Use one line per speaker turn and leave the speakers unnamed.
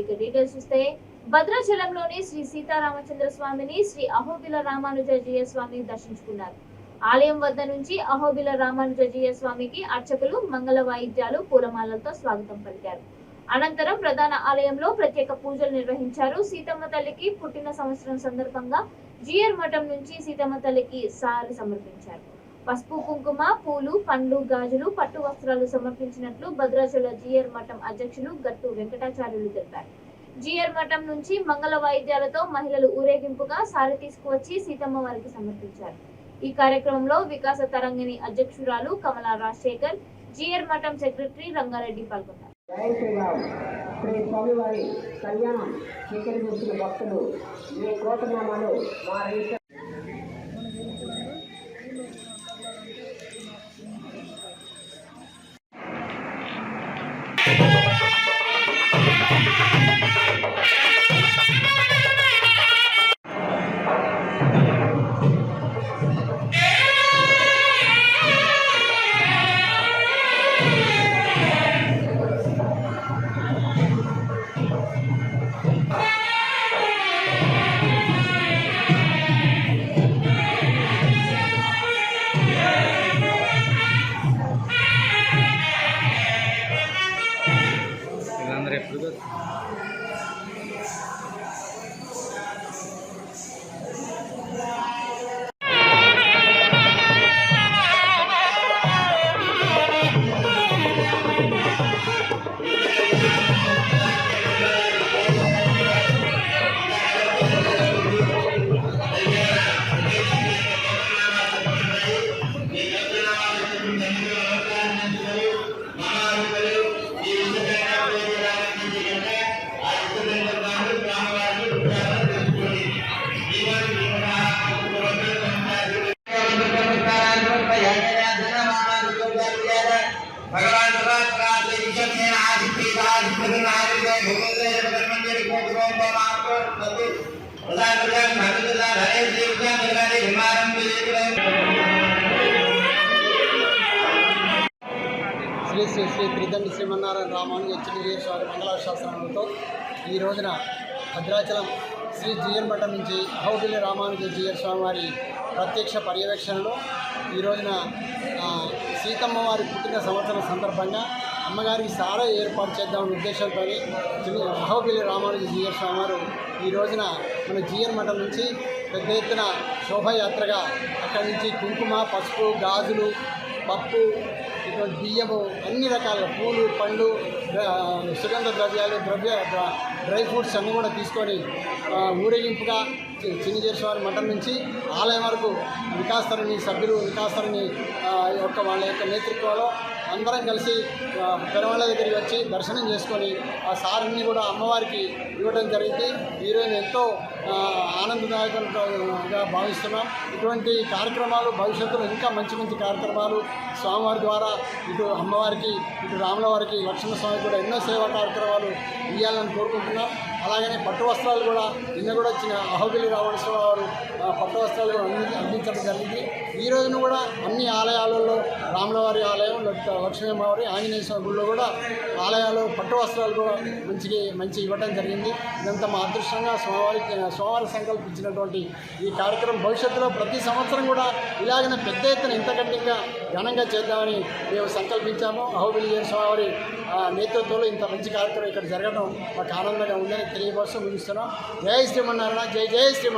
ఇక డీటెయిల్స్ చూస్తే భద్రాచలంలోని శ్రీ సీతారామచంద్ర స్వామిని శ్రీ అహోబిల రామానుజీయ స్వామి దర్శించుకున్నారు. ఆలయం వద్ద నుంచి అహోబిల రామానుజీయ స్వామికి అర్చకులు మంగళ వాయిద్యాలు పూలమాలలతో స్వాగతం పలికారు. అనంతరం ప్రధాన ఆలయంలో ప్రత్యేక పూజలు నిర్వహించారు. సీతమ్మ తల్లికి పుట్టిన సంవత్సరం సందర్భంగా జిఆర్ మఠం నుంచి సీతమ్మ తల్లికి సారి సమర్పించారు. పసుపు, కుంకుమ, పూలు, పండ్లు, గాజులు, పట్టు వస్త్రాలు సమర్పించినట్లు భద్రాచల జిఆర్ మఠం అధ్యక్షులు గట్టు వెంకటాచార్యులు తెలిపారు. జిఆర్ మఠం నుంచి మంగళ వాయిద్యాలతో మహిళలు ఊరేగింపుగా సారి తీసుకువచ్చి సీతమ్మ వారికి సమర్పించారు. ఈ కార్యక్రమంలో వికాస తరంగిణి అధ్యక్షురాలు కమలా రాజశేఖర్, జిఆర్ మఠం సెక్రటరీ రంగారెడ్డి పాల్గొన్నారు.
జై శ్రీరామ్. శ్రీ స్వామివారి కళ్యాణం స్వీకరించిన భక్తులు మీ కోటనామాలు మా రైతు
శ్రీ శ్రీ శ్రీ త్రిదండి శ్రీమన్నారాయణ రామానుజీయ స్వామి మంగళాశాసనాలతో ఈ రోజున భద్రాచలం శ్రీ జిఆర్ మఠం నుంచి అహోబిల రామానుజీయ స్వామి వారి ప్రత్యక్ష పర్యవేక్షణలో ఈ రోజున సీతమ్మ వారి పుట్టిన సంవత్సరం సందర్భంగా అమ్మగారికి సారా ఏర్పాటు చేద్దామనే ఉద్దేశంతో అహోబిల రామానుజీయ స్వామి వారు ఈ రోజున మన జిఆర్ మఠం నుంచి పెద్ద ఎత్తున శోభాయాత్రగా అక్కడి నుంచి కుంకుమ, పసుపు, గాజులు, పప్పు, ఇటువంటి బియ్యము, అన్ని రకాల పూలు, పండ్లు, సుగంధ ద్రవ్యాలు, డ్రై ఫ్రూట్స్ అన్నీ కూడా తీసుకొని ఊరేగింపుగా చిన్నజేశ్వరి మఠం నుంచి ఆలయం వరకు వికాసతరణి సభ్యులు, వికాసతరణి వాళ్ళ యొక్క నేతృత్వంలో అందరం కలిసి పెరవాళ్ళ దగ్గరికి వచ్చి దర్శనం చేసుకొని ఆ సారిని కూడా అమ్మవారికి ఇవ్వడం జరిగింది. ఈరోజు ఎంతో ఆనందదాయకంగా భావిస్తున్నాం. ఇటువంటి కార్యక్రమాలు భవిష్యత్తులో ఇంకా మంచి మంచి కార్యక్రమాలు స్వామివారి ద్వారా ఇటు అమ్మవారికి, ఇటు రాముల వారికి, లక్ష్మణస్వామికి కూడా ఎన్నో సేవా కార్యక్రమాలు ఇవ్వాలని కోరుకుంటున్నాం. అలాగనే పట్టు వస్త్రాలు కూడా నిన్న కూడా వచ్చిన అహోబిలి రావణస్వామి వారు పట్టు వస్త్రాలు అందించడం జరిగింది. ఈ రోజున కూడా అన్ని ఆలయాలలో రాములవారి ఆలయం, లక్ష్మీవారి, ఆంజనేయ స్వామి గుడిలో కూడా ఆలయాలు పట్టు వస్త్రాలు కూడా మంచి ఇవ్వడం జరిగింది. ఇదంతా మా అదృష్టంగా స్వామివారి సంకల్పించినటువంటి ఈ కార్యక్రమం భవిష్యత్తులో ప్రతి సంవత్సరం కూడా ఇలాగనే పెద్ద ఎత్తున ఇంతకంటే ఘనంగా చేద్దామని మేము సంకల్పించాము. అహోబిలి స్వామివారి నేతృత్వంలో ఇంత మంచి కార్యక్రమం ఇక్కడ జరగడం మాకు ఆనందంగా ఉందని తెలియపరుస్తూ ముగిస్తున్నాం. జై శ్రీమన్నారాయణ. జై జై శ్రీమన్నారాయణ.